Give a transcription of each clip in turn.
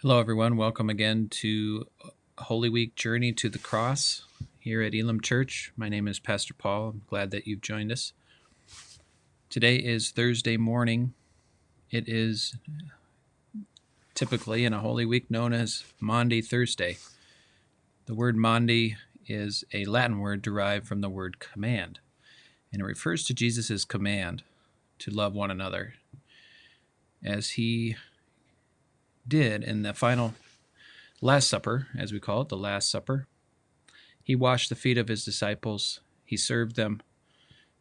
Hello, everyone. Welcome again to Holy Week Journey to the Cross here at Elam Church. My name is Pastor Paul. I'm glad that you've joined us. Today is Thursday morning. It is typically in a Holy Week known as Maundy Thursday. The word Maundy is a Latin word derived from the word command, and it refers to Jesus' command to love one another, as he did in the final Last Supper, as we call it, the Last Supper. He washed the feet of his disciples, he served them,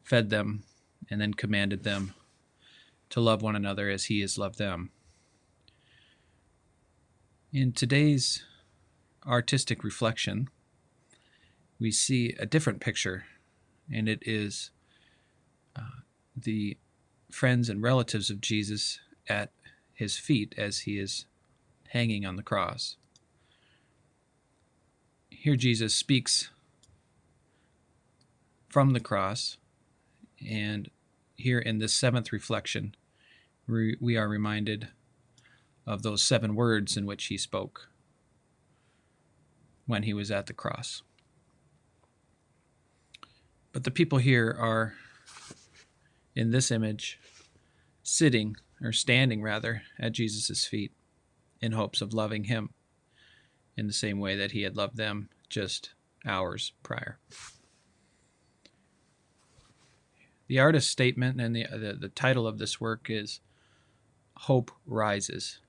fed them, and then commanded them to love one another as he has loved them. In today's artistic reflection, we see a different picture, and it is the friends and relatives of Jesus at his feet as he is hanging on the cross. Here Jesus speaks from the cross, and here in this seventh reflection, we are reminded of those 7 words in which he spoke when he was at the cross. But the people here are, in this image, sitting, or standing rather, at Jesus' feet in hopes of loving him in the same way that he had loved them just hours prior. The artist's statement and the title of this work is Hope Rises.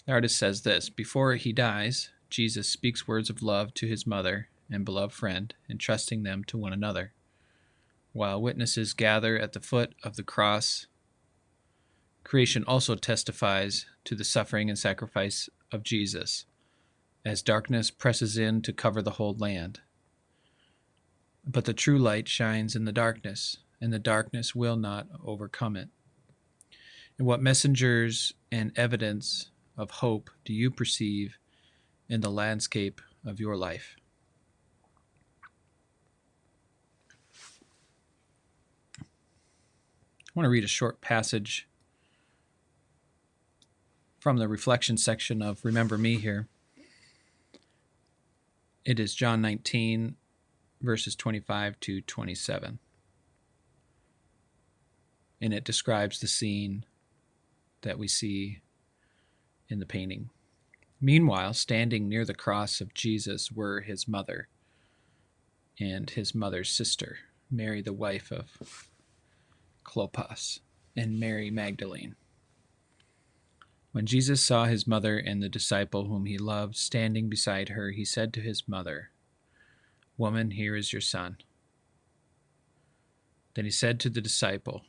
The artist says this: before he dies, Jesus speaks words of love to his mother and beloved friend, entrusting them to one another. While witnesses gather at the foot of the cross, creation also testifies to the suffering and sacrifice of Jesus as darkness presses in to cover the whole land. But the true light shines in the darkness, and the darkness will not overcome it. And what messengers and evidence of hope do you perceive in the landscape of your life? I want to read a short passage from the reflection section of Remember Me here. It is John 19, verses 25 to 27. And it describes the scene that we see in the painting. Meanwhile, standing near the cross of Jesus were his mother and his mother's sister, Mary, the wife of Clopas, and Mary Magdalene. When Jesus saw his mother and the disciple whom he loved standing beside her, he said to his mother, "Woman, here is your son." Then he said to the disciple,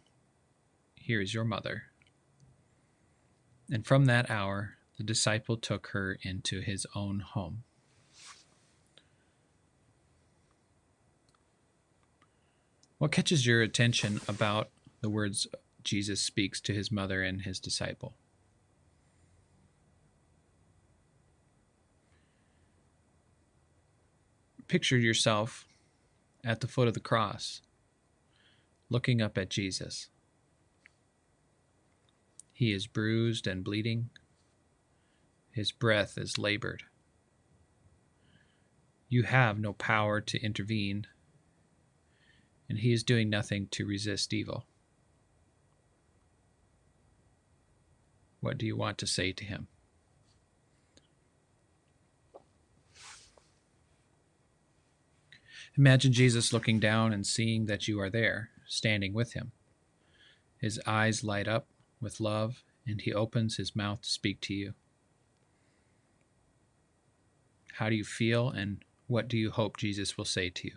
"Here is your mother." And from that hour, the disciple took her into his own home. What catches your attention about the words Jesus speaks to his mother and his disciple? Picture yourself at the foot of the cross, looking up at Jesus. He is bruised and bleeding. His breath is labored. You have no power to intervene, and he is doing nothing to resist evil. What do you want to say to him? Imagine Jesus looking down and seeing that you are there, standing with him. His eyes light up with love, and he opens his mouth to speak to you. How do you feel, and what do you hope Jesus will say to you?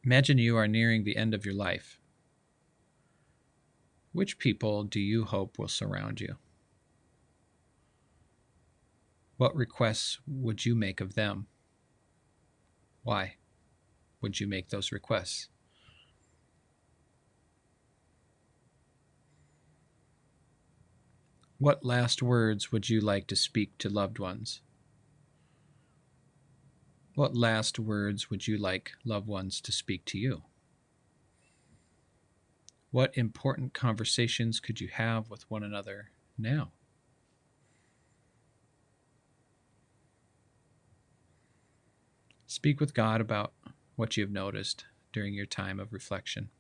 Imagine you are nearing the end of your life. Which people do you hope will surround you? What requests would you make of them? Why would you make those requests? What last words would you like to speak to loved ones? What last words would you like loved ones to speak to you? What important conversations could you have with one another now? Speak with God about what you have noticed during your time of reflection.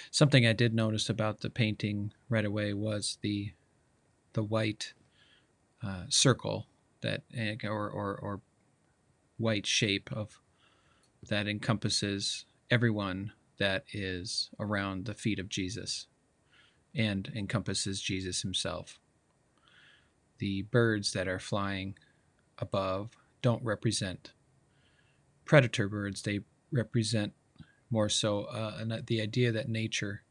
Something I did notice about the painting right away was the white circle that or white shape of that encompasses everyone that is around the feet of Jesus and encompasses Jesus himself. The birds that are flying above don't represent predator birds. They represent more so the idea that nature,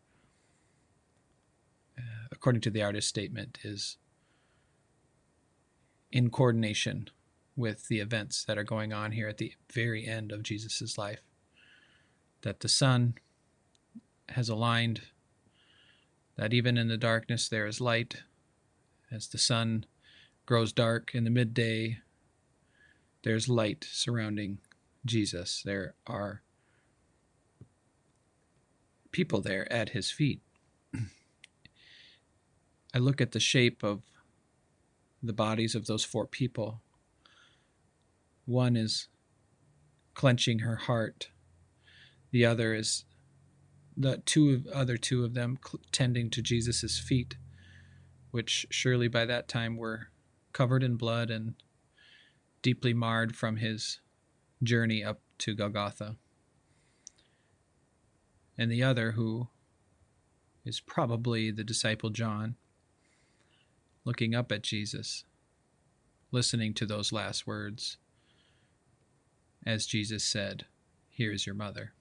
according to the artist's statement, is in coordination with the events that are going on here at the very end of Jesus's life. That the sun has aligned, that even in the darkness there is light. As the sun grows dark in the midday, there's light surrounding Jesus. There are people there at his feet. I look at the shape of the bodies of those 4 people. One is clenching her heart. The other is the other two of them tending to Jesus's feet, which surely by that time were covered in blood and deeply marred from his journey up to Golgotha. And the other, who is probably the disciple John, looking up at Jesus, listening to those last words, as Jesus said, "Here is your mother."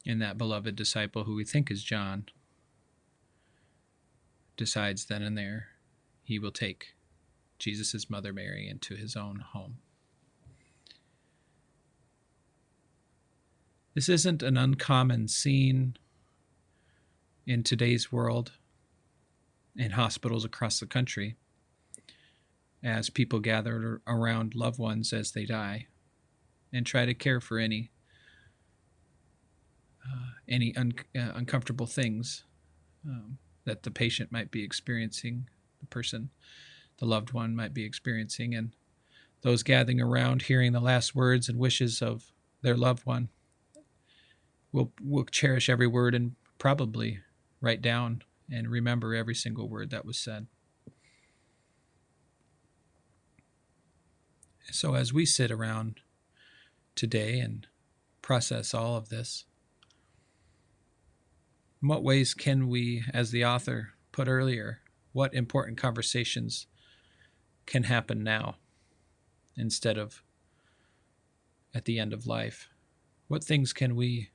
And that beloved disciple, who we think is John, decides then and there he will take Jesus' mother Mary into his own home. This isn't an uncommon scene in today's world, in hospitals across the country, as people gather around loved ones as they die and try to care for any uncomfortable things that the patient might be experiencing, the loved one might be experiencing, and those gathering around hearing the last words and wishes of their loved one will cherish every word and probably write down and remember every single word that was said. So as we sit around today and process all of this, in what ways can we, as the author put earlier, what important conversations can happen now instead of at the end of life? What things can we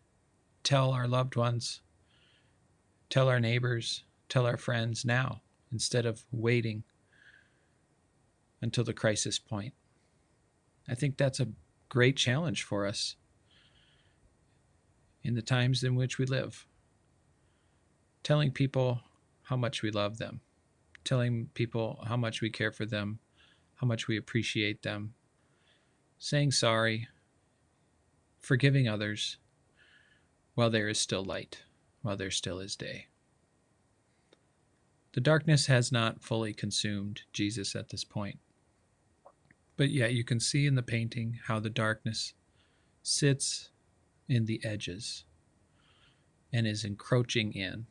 tell our loved ones, tell our neighbors, tell our friends now instead of waiting until the crisis point? I think that's a great challenge for us in the times in which we live. Telling people how much we love them, telling people how much we care for them, how much we appreciate them, saying sorry, forgiving others while there is still light, while there still is day. The darkness has not fully consumed Jesus at this point, but yet you can see in the painting how the darkness sits in the edges and is encroaching in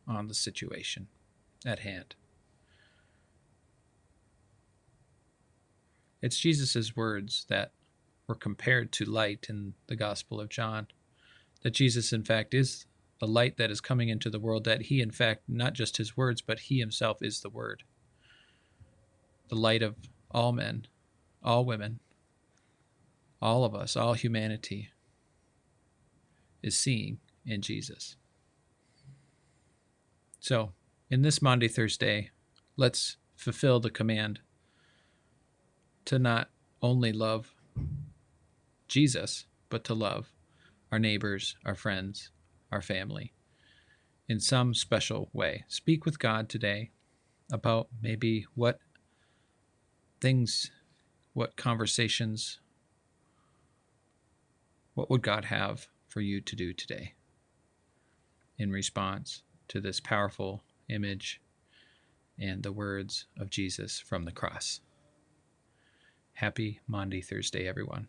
on the situation at hand. It's Jesus' words that were compared to light in the Gospel of John, that Jesus, in fact, is the light that is coming into the world, that he, in fact, not just his words, but he himself is the Word, the light of all men, all women, all of us, all humanity is seeing in Jesus. So, in this Maundy Thursday, let's fulfill the command to not only love Jesus, but to love our neighbors, our friends, our family in some special way. Speak with God today about maybe what things, what conversations, what would God have for you to do today in response to this powerful image and the words of Jesus from the cross? Happy Maundy Thursday, everyone.